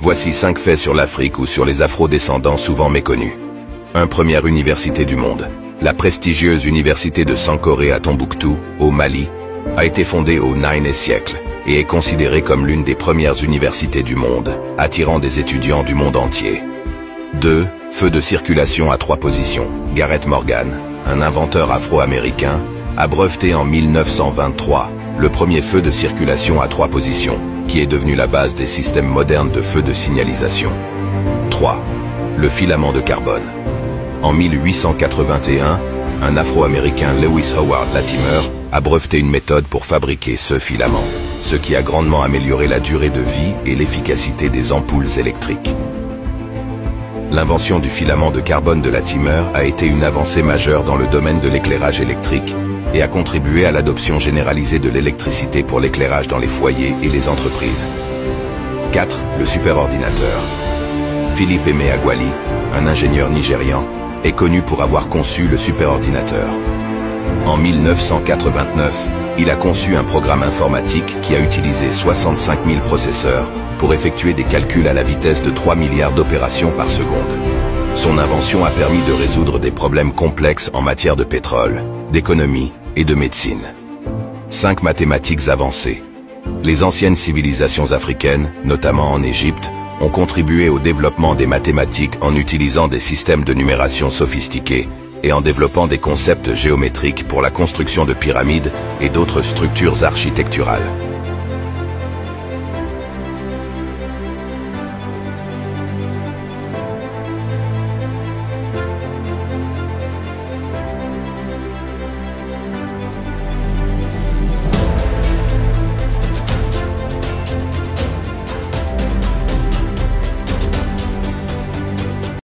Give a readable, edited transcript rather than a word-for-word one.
Voici 5 faits sur l'Afrique ou sur les afro-descendants souvent méconnus. 1. Première université du monde. La prestigieuse université de Sankoré à Tombouctou, au Mali, a été fondée au IXe siècle et est considérée comme l'une des premières universités du monde, attirant des étudiants du monde entier. 2. Feu de circulation à 3 positions. Gareth Morgan, un inventeur afro-américain, a breveté en 1923 le premier feu de circulation à 3 positions, qui est devenu la base des systèmes modernes de feux de signalisation. 3. Le filament de carbone. En 1881, un Afro-Américain, Lewis Howard Latimer, a breveté une méthode pour fabriquer ce filament, ce qui a grandement amélioré la durée de vie et l'efficacité des ampoules électriques. L'invention du filament de carbone de Latimer a été une avancée majeure dans le domaine de l'éclairage électrique et a contribué à l'adoption généralisée de l'électricité pour l'éclairage dans les foyers et les entreprises. 4. Le superordinateur. Philippe Emeagwali, un ingénieur nigérian, est connu pour avoir conçu le superordinateur. En 1989, il a conçu un programme informatique qui a utilisé 65 000 processeurs pour effectuer des calculs à la vitesse de 3 milliards d'opérations par seconde. Son invention a permis de résoudre des problèmes complexes en matière de pétrole, d'économie et de médecine. 5. Mathématiques avancées. Les anciennes civilisations africaines, notamment en Égypte, ont contribué au développement des mathématiques en utilisant des systèmes de numération sophistiqués et en développant des concepts géométriques pour la construction de pyramides et d'autres structures architecturales.